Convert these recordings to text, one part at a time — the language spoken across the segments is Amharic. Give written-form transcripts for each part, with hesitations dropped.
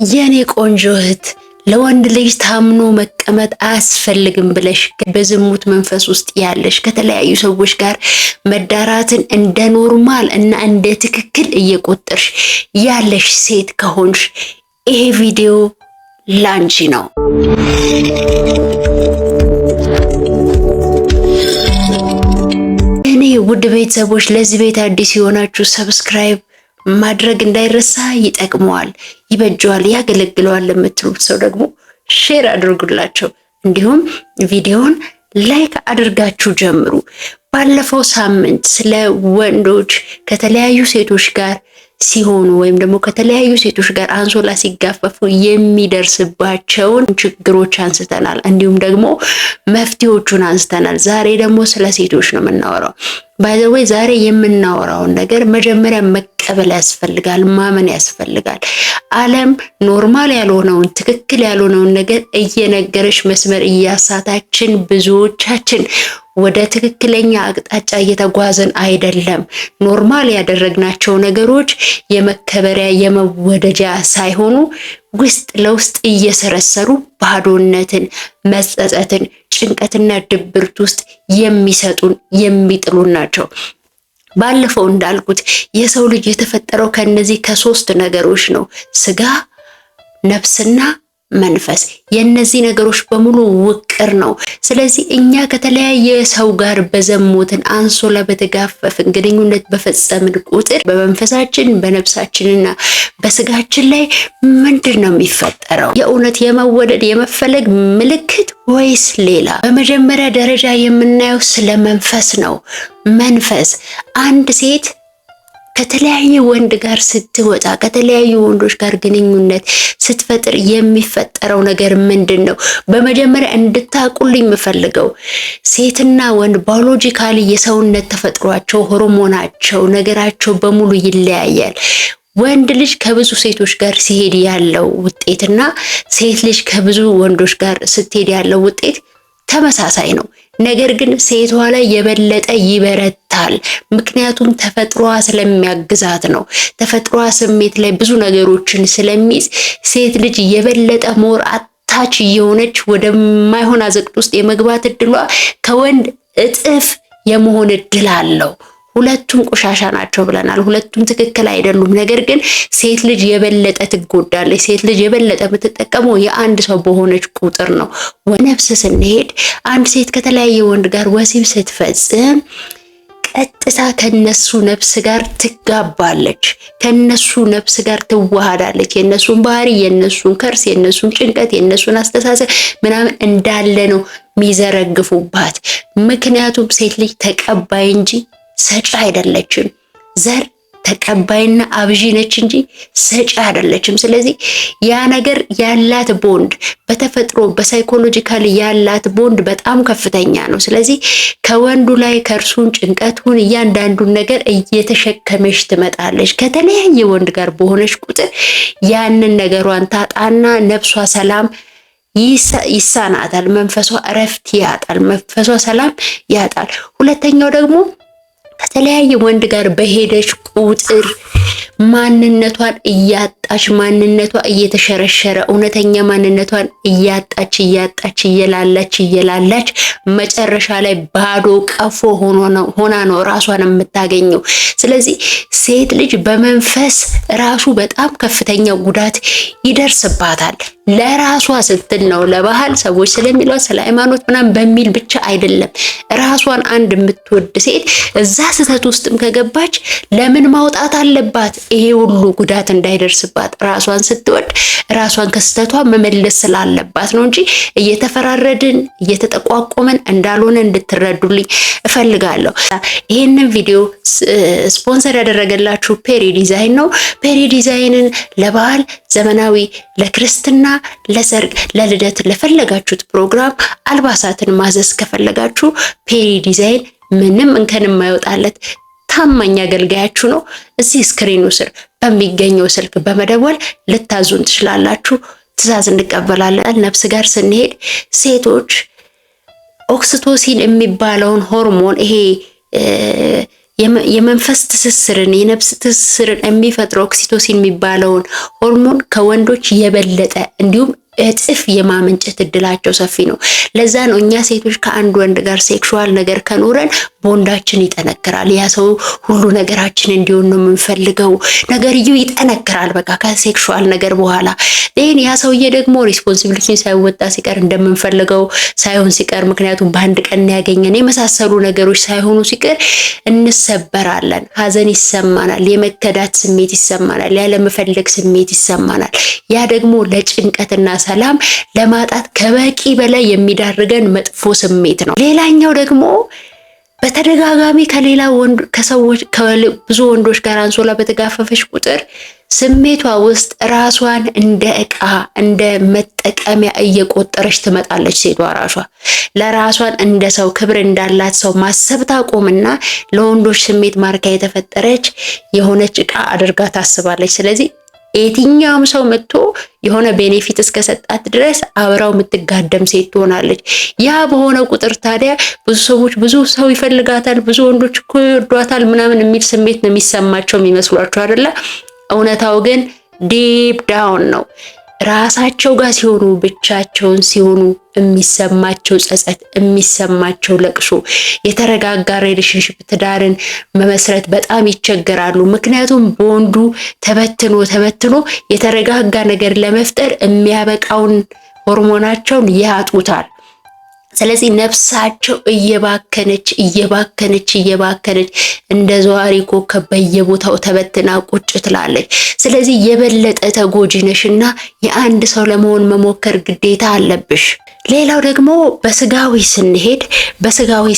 የኔ ቆንጆ እህት ለወንድ ልጅ ታምኖ መቀመጥ አያስፈልግም ብለሽ በዝሙት መንፈስ ውስጥ ያለሽ ከተለያዩ ሰዎች ጋር መዳራትን እንደ ኖርማል እና እንደ ትክክል እየቆጠርሽ ያለሽ ሴት ከሆንሽ ይሄ ቪዲዮ ላንቺ ነው። እኔ ውድ ቤተሰቦች ለዚህ ቤት አዲስ የሆናችሁ ሰብስክራይብ ማድረግ እንዳይረሳ፣ ይጠቅመዋል፣ ይበጀዋል፣ ያገለግለዋል ለምትሉት ሰው ደግሞ ሼር አድርጉላቸው። እንዲሁም ቪዲዮውን ላይክ አድርጋችሁ ጀምሩ። ባለፈው ሳምንት ስለ ወንዶች ከተለያዩ ሴቶች ጋር ሲሆኑ ወይም ደግሞ ከተለያዩ ሴቶች ጋር አንሶላ ሲጋፈፉ የሚደርስባቸውን ችግሮች አንስተናል። እንዲሁም ደግሞ መፍትሄዎቹን አንስተናል። ዛሬ ደግሞ ስለ ሴቶች ነው የምናወራው። ባይዘወይ ዛሬ የምናወራውን ነገር መጀመሪያ መቀበል ያስፈልጋል፣ ማመን ያስፈልጋል። ዓለም ኖርማል ያልሆነውን ትክክል ያልሆነውን ነገር እየነገረች መስመር እያሳታችን ብዙዎቻችን ወደ ትክክለኛ አቅጣጫ እየተጓዘን አይደለም። ኖርማል ያደረግናቸው ነገሮች የመከበሪያ የመወደጃ ሳይሆኑ ውስጥ ለውስጥ እየሰረሰሩ ባዶነትን፣ መጸጸትን፣ ጭንቀትና ድብርት ውስጥ የሚሰጡን የሚጥሉን ናቸው። ባለፈው እንዳልኩት የሰው ልጅ የተፈጠረው ከነዚህ ከሶስት ነገሮች ነው። ስጋ፣ ነፍስና መንፈስ። የነዚህ ነገሮች በሙሉ ውቅር ነው። ስለዚህ እኛ ከተለያየ ሰው ጋር በዘሞትን አንሶላ በተጋፈፍን ግንኙነት በፈጸምን ቁጥር በመንፈሳችን በነፍሳችንና በስጋችን ላይ ምንድን ነው የሚፈጠረው? የእውነት የመወደድ የመፈለግ ምልክት ወይስ ሌላ? በመጀመሪያ ደረጃ የምናየው ስለ መንፈስ ነው። መንፈስ አንድ ሴት ከተለያየ ወንድ ጋር ስትወጣ ከተለያዩ ወንዶች ጋር ግንኙነት ስትፈጥር የሚፈጠረው ነገር ምንድን ነው? በመጀመሪያ እንድታቁልኝ የምፈልገው ሴትና ወንድ ባዮሎጂካሊ የሰውነት ተፈጥሯቸው፣ ሆርሞናቸው፣ ነገራቸው በሙሉ ይለያያል። ወንድ ልጅ ከብዙ ሴቶች ጋር ሲሄድ ያለው ውጤትና ሴት ልጅ ከብዙ ወንዶች ጋር ስትሄድ ያለው ውጤት ተመሳሳይ ነው። ነገር ግን ሴቷ ላይ የበለጠ ይበረታል። ምክንያቱም ተፈጥሯ ስለሚያግዛት ነው። ተፈጥሯ ስሜት ላይ ብዙ ነገሮችን ስለሚይዝ ሴት ልጅ የበለጠ ሞር አታች እየሆነች ወደማይሆን አዘቅት ውስጥ የመግባት እድሏ ከወንድ እጥፍ የመሆን እድል አለው። ሁለቱም ቆሻሻ ናቸው ብለናል። ሁለቱም ትክክል አይደሉም። ነገር ግን ሴት ልጅ የበለጠ ትጎዳለች። ሴት ልጅ የበለጠ የምትጠቀመው የአንድ ሰው በሆነች ቁጥር ነው። ወነፍስ ስንሄድ አንድ ሴት ከተለያየ ወንድ ጋር ወሲብ ስትፈጽም ቀጥታ ከነሱ ነፍስ ጋር ትጋባለች። ከነሱ ነፍስ ጋር ትዋሃዳለች። የነሱን ባህሪ፣ የነሱን ከርስ፣ የነሱን ጭንቀት፣ የነሱን አስተሳሰብ ምናምን እንዳለ ነው የሚዘረግፉባት። ምክንያቱም ሴት ልጅ ተቀባይ እንጂ ሰጪ አይደለችም። ዘር ተቀባይና አብዢ ነች እንጂ ሰጪ አይደለችም። ስለዚህ ያ ነገር ያላት ቦንድ በተፈጥሮ በሳይኮሎጂካሊ ያላት ቦንድ በጣም ከፍተኛ ነው። ስለዚህ ከወንዱ ላይ ከእርሱን ጭንቀቱን እያንዳንዱን ነገር እየተሸከመች ትመጣለች። ከተለያየ ወንድ ጋር በሆነች ቁጥር ያንን ነገሯን ታጣና ነፍሷ ሰላም ይሳናታል። መንፈሷ እረፍት ያጣል። መንፈሷ ሰላም ያጣል። ሁለተኛው ደግሞ ከተለያየ ወንድ ጋር በሄደች ቁጥር ማንነቷን እያጣች ማንነቷ እየተሸረሸረ እውነተኛ ማንነቷን እያጣች እየላላች መጨረሻ ላይ ባዶ ቀፎ ሆና ነው ራሷን የምታገኘው። ስለዚህ ሴት ልጅ በመንፈስ ራሱ በጣም ከፍተኛ ጉዳት ይደርስባታል። ለራሷ ስትል ነው። ለባህል ሰዎች ስለሚሏት ስለ ሃይማኖት ምናምን በሚል ብቻ አይደለም። ራሷን አንድ የምትወድ ሴት እዛ ስህተት ውስጥም ከገባች ለምን ማውጣት አለባት? ይሄ ሁሉ ጉዳት እንዳይደርስባት ራሷን ስትወድ ራሷን ከስህተቷ መመለስ ስላለባት ነው እንጂ እየተፈራረድን እየተጠቋቆመን እንዳልሆነ እንድትረዱልኝ እፈልጋለሁ። ይሄንን ቪዲዮ ስፖንሰር ያደረገላችሁ ፔሪ ዲዛይን ነው። ፔሪ ዲዛይንን ለባህል፣ ዘመናዊ፣ ለክርስትና፣ ለሰርግ፣ ለልደት ለፈለጋችሁት ፕሮግራም አልባሳትን ማዘዝ ከፈለጋችሁ ፔሪ ዲዛይን ምንም እንከን የማይወጣለት ታማኝ አገልጋያችሁ ነው። እዚህ ስክሪኑ ስር በሚገኘው ስልክ በመደወል ልታዙን ትችላላችሁ። ትዕዛዝ እንቀበላለን። ነፍስ ጋር ስንሄድ ሴቶች ኦክሲቶሲን የሚባለውን ሆርሞን ይሄ የመንፈስ ትስስርን የነፍስ ትስስርን የሚፈጥረው ኦክሲቶሲን የሚባለውን ሆርሞን ከወንዶች የበለጠ እንዲሁም እጥፍ የማመንጨት እድላቸው ሰፊ ነው። ለዛ ነው እኛ ሴቶች ከአንድ ወንድ ጋር ሴክሹዋል ነገር ከኖረን ቦንዳችን ይጠነክራል። ያ ሰው ሁሉ ነገራችን እንዲሆን ነው የምንፈልገው። ነገርየው ይጠነክራል። በቃ ከሴክሹዋል ነገር በኋላ ያ ሰውዬ ደግሞ ሪስፖንሲቢሊቲን ሳይወጣ ሲቀር እንደምንፈልገው ሳይሆን ሲቀር፣ ምክንያቱም በአንድ ቀን ያገኘን የመሳሰሉ ነገሮች ሳይሆኑ ሲቀር እንሰበራለን። ሀዘን ይሰማናል። የመከዳት ስሜት ይሰማናል። ያለመፈለግ ስሜት ይሰማናል። ያ ደግሞ ለጭንቀትና ሰላም ለማጣት ከበቂ በላይ የሚዳርገን መጥፎ ስሜት ነው። ሌላኛው ደግሞ በተደጋጋሚ ከሌላ ከሰዎች ከብዙ ወንዶች ጋር አንሶላ በተጋፈፈች ቁጥር ስሜቷ ውስጥ ራሷን እንደ ዕቃ እንደ መጠቀሚያ እየቆጠረች ትመጣለች። ሴቷ ለራሷን እንደ ሰው ክብር እንዳላት ሰው ማሰብ ታቆምና ለወንዶች ስሜት ማርካ የተፈጠረች የሆነች ዕቃ አድርጋ ታስባለች። ስለዚህ የትኛውም ሰው መጥቶ የሆነ ቤኔፊት እስከሰጣት ድረስ አብራው የምትጋደም ሴት ትሆናለች። ያ በሆነ ቁጥር ታዲያ ብዙ ሰዎች ብዙ ሰው ይፈልጋታል፣ ብዙ ወንዶች እኮ ይወዷታል ምናምን የሚል ስሜት ነው የሚሰማቸው የሚመስሏቸው አይደለ? እውነታው ግን ዲፕ ዳውን ነው። ራሳቸው ጋር ሲሆኑ ብቻቸውን ሲሆኑ የሚሰማቸው ጸጸት፣ የሚሰማቸው ለቅሶ፣ የተረጋጋ ሪሌሽንሽፕ ትዳርን መመስረት በጣም ይቸገራሉ። ምክንያቱም በወንዱ ተበትኖ የተረጋጋ ነገር ለመፍጠር የሚያበቃውን ሆርሞናቸውን ያጡታል። ስለዚህ ነፍሳቸው እየባከነች እንደ ዘዋሪ ኮከብ በየቦታው ተበትና ቁጭ ትላለች። ስለዚህ የበለጠ ተጎጂ ነሽና የአንድ ሰው ለመሆን መሞከር ግዴታ አለብሽ። ሌላው ደግሞ በስጋዊ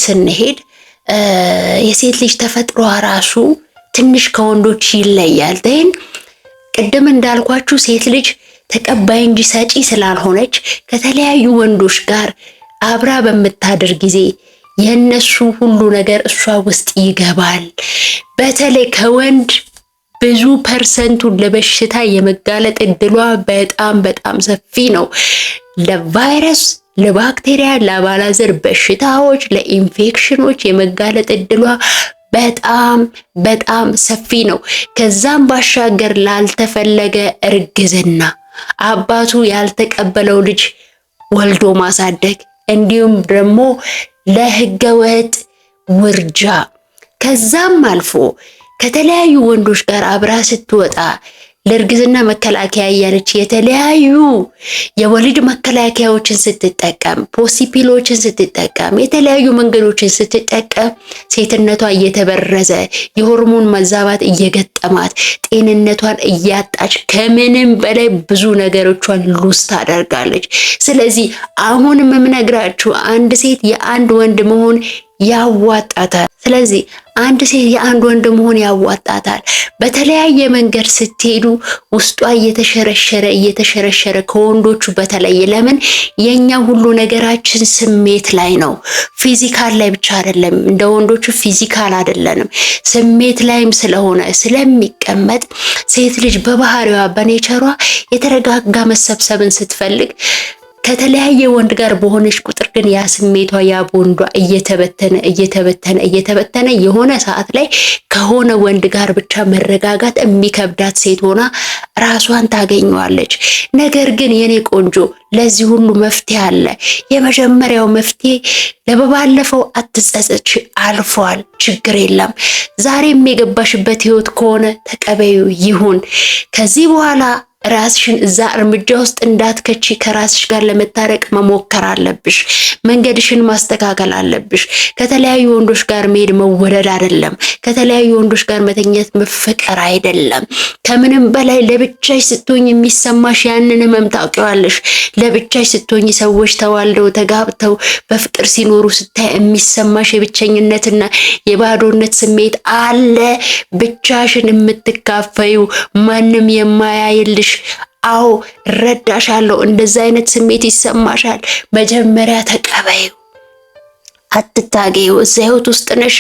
ስንሄድ የሴት ልጅ ተፈጥሯ ራሱ ትንሽ ከወንዶች ይለያል። ቅድም እንዳልኳችሁ ሴት ልጅ ተቀባይ እንጂ ሰጪ ስላልሆነች ከተለያዩ ወንዶች ጋር አብራ በምታድር ጊዜ የነሱ ሁሉ ነገር እሷ ውስጥ ይገባል። በተለይ ከወንድ ብዙ ፐርሰንቱን ለበሽታ የመጋለጥ እድሏ በጣም ሰፊ ነው። ለቫይረስ፣ ለባክቴሪያ፣ ለአባላዘር በሽታዎች፣ ለኢንፌክሽኖች የመጋለጥ እድሏ በጣም ሰፊ ነው። ከዛም ባሻገር ላልተፈለገ እርግዝና፣ አባቱ ያልተቀበለው ልጅ ወልዶ ማሳደግ፣ እንዲሁም ደግሞ ለህገወጥ ውርጃ፣ ከዛም አልፎ ከተለያዩ ወንዶች ጋር አብራ ስትወጣ ለእርግዝና መከላከያ እያለች የተለያዩ የወሊድ መከላከያዎችን ስትጠቀም፣ ፖሲፒሎችን ስትጠቀም፣ የተለያዩ መንገዶችን ስትጠቀም ሴትነቷ እየተበረዘ የሆርሞን መዛባት እየገጠማት ጤንነቷን እያጣች ከምንም በላይ ብዙ ነገሮቿን ሉዝ ታደርጋለች። ስለዚህ አሁንም የምነግራችሁ አንድ ሴት የአንድ ወንድ መሆን ያዋጣታል። ስለዚህ አንድ ሴት የአንድ ወንድ መሆን ያዋጣታል። በተለያየ መንገድ ስትሄዱ ውስጧ እየተሸረሸረ ከወንዶቹ በተለየ። ለምን? የኛ ሁሉ ነገራችን ስሜት ላይ ነው፣ ፊዚካል ላይ ብቻ አይደለም። እንደ ወንዶቹ ፊዚካል አይደለንም፣ ስሜት ላይም ስለሚቀመጥ ሴት ልጅ በባህሪዋ በኔቸሯ የተረጋጋ መሰብሰብን ስትፈልግ ከተለያየ ወንድ ጋር በሆነች ቁጥር ግን ያ ስሜቷ ያ ቦንዷ እየተበተነ የሆነ ሰዓት ላይ ከሆነ ወንድ ጋር ብቻ መረጋጋት የሚከብዳት ሴት ሆና ራሷን ታገኘዋለች። ነገር ግን የኔ ቆንጆ ለዚህ ሁሉ መፍትሄ አለ። የመጀመሪያው መፍትሄ ለባለፈው አትጸጸች፣ አልፏል፣ ችግር የለም። ዛሬም የገባሽበት ህይወት ከሆነ ተቀበዩ፣ ይሁን። ከዚህ በኋላ ራስሽን እዛ እርምጃ ውስጥ እንዳትከቺ ከራስሽ ጋር ለመታረቅ መሞከር አለብሽ። መንገድሽን ማስተካከል አለብሽ። ከተለያዩ ወንዶች ጋር መሄድ መወደድ አይደለም። ከተለያዩ ወንዶች ጋር መተኛት መፈቀር አይደለም። ከምንም በላይ ለብቻሽ ስትሆኝ የሚሰማሽ ያንን ህመም ታውቂዋለሽ። ለብቻሽ ስትሆኝ ሰዎች ተዋልደው ተጋብተው በፍቅር ሲኖሩ ስታይ የሚሰማሽ የብቸኝነትና የባዶነት ስሜት አለ። ብቻሽን የምትካፈዩ ማንም የማያይልሽ። አዎ እረዳሻለሁ። እንደዛ አይነት ስሜት ይሰማሻል። መጀመሪያ ተቀበዩ፣ አትታገዩ። እዛ ህይወት ውስጥ ነሽ።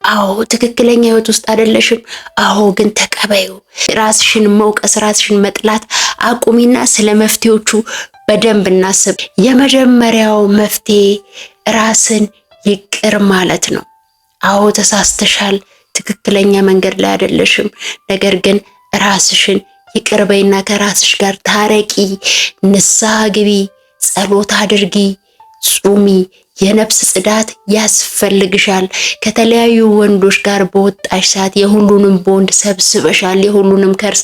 አዎ ትክክለኛ ህይወት ውስጥ አይደለሽም። አዎ ግን ተቀበዩ። ራስሽን መውቀስ፣ ራስሽን መጥላት አቁሚና ስለ መፍትሄዎቹ በደንብ እናስብ። የመጀመሪያው መፍትሄ ራስን ይቅር ማለት ነው። አዎ ተሳስተሻል፣ ትክክለኛ መንገድ ላይ አይደለሽም። ነገር ግን ራስሽን ይቅር በይና ከራስሽ ጋር ታረቂ፣ ንስሐ ግቢ፣ ጸሎት አድርጊ፣ ጹሚ። የነፍስ ጽዳት ያስፈልግሻል። ከተለያዩ ወንዶች ጋር በወጣሽ ሰዓት የሁሉንም ቦንድ ሰብስበሻል፣ የሁሉንም ከርስ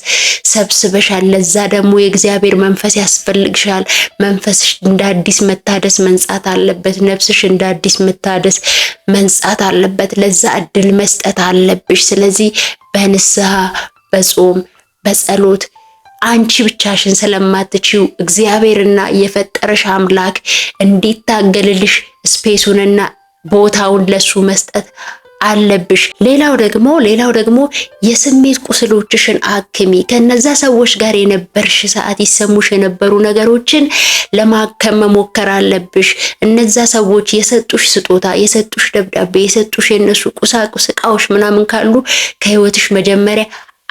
ሰብስበሻል። ለዛ ደግሞ የእግዚአብሔር መንፈስ ያስፈልግሻል። መንፈስሽ እንደ አዲስ መታደስ መንጻት አለበት። ነፍስሽ እንደ አዲስ መታደስ መንጻት አለበት። ለዛ እድል መስጠት አለብሽ። ስለዚህ በንስሐ በጾም በጸሎት አንቺ ብቻሽን ስለማትችው እግዚአብሔርና የፈጠረሽ አምላክ እንዲታገልልሽ ስፔሱንና ቦታውን ለሱ መስጠት አለብሽ። ሌላው ደግሞ የስሜት ቁስሎችሽን አክሚ። ከነዛ ሰዎች ጋር የነበርሽ ሰዓት ይሰሙሽ የነበሩ ነገሮችን ለማከም መሞከር አለብሽ። እነዛ ሰዎች የሰጡሽ ስጦታ፣ የሰጡሽ ደብዳቤ፣ የሰጡሽ የነሱ ቁሳቁስ እቃዎች ምናምን ካሉ ከህይወትሽ መጀመሪያ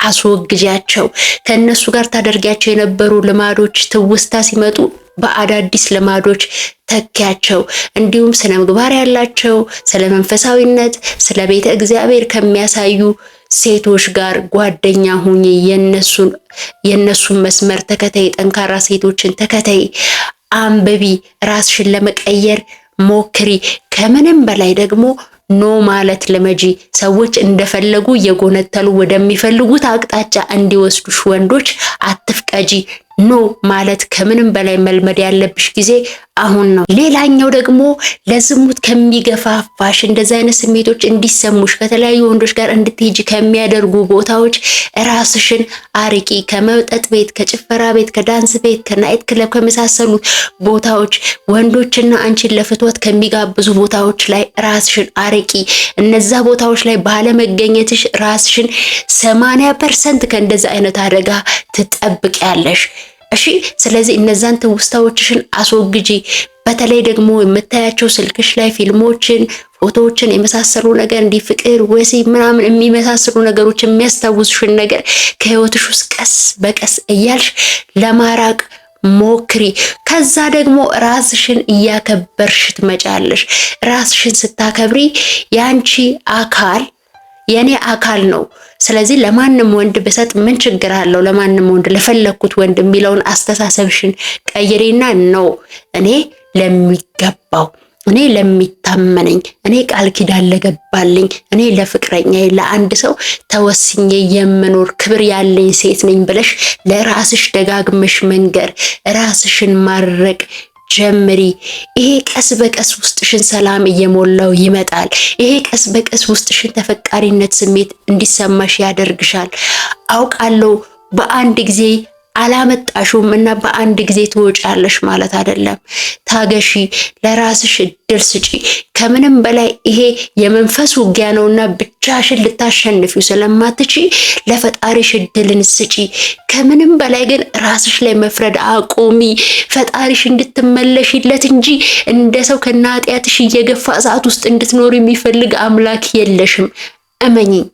አስወግጃቸው። ከነሱ ጋር ታደርጊያቸው የነበሩ ልማዶች ትውስታ ሲመጡ በአዳዲስ ልማዶች ተኪያቸው። እንዲሁም ስነ ምግባር ያላቸው ስለ መንፈሳዊነት፣ ስለ ቤተ እግዚአብሔር ከሚያሳዩ ሴቶች ጋር ጓደኛ ሁኚ። የነሱን መስመር ተከታይ፣ ጠንካራ ሴቶችን ተከታይ፣ አንብቢ፣ ራስሽን ለመቀየር ሞክሪ። ከምንም በላይ ደግሞ ኖ ማለት ልመጂ። ሰዎች እንደፈለጉ የጎነተሉ ወደሚፈልጉት አቅጣጫ እንዲወስዱሽ ወንዶች አትፍቀጂ። ኖ ማለት ከምንም በላይ መልመድ ያለብሽ ጊዜ አሁን ነው። ሌላኛው ደግሞ ለዝሙት ከሚገፋፋሽ እንደዚህ አይነት ስሜቶች እንዲሰሙሽ ከተለያዩ ወንዶች ጋር እንድትሄጂ ከሚያደርጉ ቦታዎች ራስሽን አርቂ። ከመጠጥ ቤት፣ ከጭፈራ ቤት፣ ከዳንስ ቤት፣ ከናይት ክለብ ከመሳሰሉት ቦታዎች ወንዶችና አንቺን ለፍትወት ከሚጋብዙ ቦታዎች ላይ ራስሽን አርቂ። እነዛ ቦታዎች ላይ ባለመገኘትሽ ራስሽን 80% ከእንደዚህ አይነት አደጋ ትጠብቂያለሽ። እሺ፣ ስለዚህ እነዛን ትውስታዎችሽን አስወግጂ። በተለይ ደግሞ የምታያቸው ስልክሽ ላይ ፊልሞችን፣ ፎቶዎችን የመሳሰሉ ነገር እንዲህ ፍቅር፣ ወሲብ ምናምን የሚመሳሰሉ ነገሮች የሚያስታውሱሽን ነገር ከህይወትሽ ውስጥ ቀስ በቀስ እያልሽ ለማራቅ ሞክሪ። ከዛ ደግሞ ራስሽን እያከበርሽ ትመጫለሽ። ራስሽን ስታከብሪ ያንቺ አካል የኔ አካል ነው፣ ስለዚህ ለማንም ወንድ ብሰጥ ምን ችግር አለው? ለማንም ወንድ ለፈለኩት ወንድ የሚለውን አስተሳሰብሽን ቀይሬና ነው እኔ ለሚገባው፣ እኔ ለሚታመነኝ፣ እኔ ቃል ኪዳን ለገባልኝ፣ እኔ ለፍቅረኛዬ ለአንድ ሰው ተወስኜ የምኖር ክብር ያለኝ ሴት ነኝ ብለሽ ለራስሽ ደጋግመሽ መንገር፣ ራስሽን ማድረቅ ጀምሪ። ይሄ ቀስ በቀስ ውስጥሽን ሰላም እየሞላው ይመጣል። ይሄ ቀስ በቀስ ውስጥሽን ተፈቃሪነት ስሜት እንዲሰማሽ ያደርግሻል። አውቃለሁ በአንድ ጊዜ አላመጣሽውም እና በአንድ ጊዜ ትወጫለሽ ማለት አይደለም። ታገሺ፣ ለራስሽ እድል ስጪ። ከምንም በላይ ይሄ የመንፈስ ውጊያ ነውና ብቻሽን ልታሸንፊው ስለማትቺ ለፈጣሪሽ እድልን ስጪ። ከምንም በላይ ግን ራስሽ ላይ መፍረድ አቁሚ። ፈጣሪሽ እንድትመለሽለት እንጂ እንደ ሰው ከነ ኃጢአትሽ እየገፋ እሳት ውስጥ እንድትኖር የሚፈልግ አምላክ የለሽም። እመኚኝ።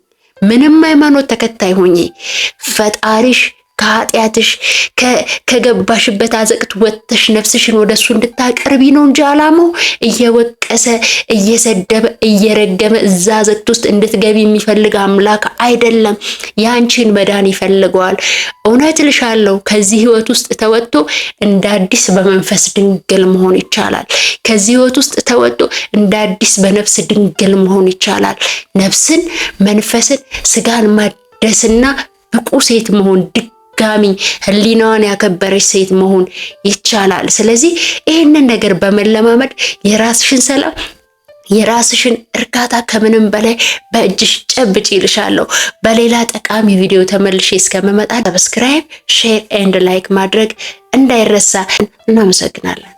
ምንም ሃይማኖት ተከታይ ሆኚ ፈጣሪሽ ከኃጢአትሽ ከገባሽበት አዘቅት ወጥተሽ ነፍስሽን ወደሱ እንድታቀርቢ ነው እንጂ አላማው እየወቀሰ እየሰደበ እየረገመ እዛ አዘቅት ውስጥ እንድትገቢ የሚፈልግ አምላክ አይደለም። ያንቺን መዳን ይፈልገዋል። እውነት ልሻለሁ፣ ከዚህ ህይወት ውስጥ ተወጥቶ እንደ አዲስ በመንፈስ ድንግል መሆን ይቻላል። ከዚህ ህይወት ውስጥ ተወጥቶ እንደ አዲስ በነፍስ ድንግል መሆን ይቻላል። ነፍስን፣ መንፈስን፣ ስጋን ማደስና ብቁ ሴት መሆን ጋሚ ህሊናዋን ያከበረች ሴት መሆን ይቻላል። ስለዚህ ይህንን ነገር በመለማመድ የራስሽን ሰላም፣ የራስሽን እርካታ ከምንም በላይ በእጅሽ ጨብጭ ይልሻለሁ። በሌላ ጠቃሚ ቪዲዮ ተመልሼ እስከመመጣ ሰብስክራይብ፣ ሼር ኤንድ ላይክ ማድረግ እንዳይረሳ። እናመሰግናለን።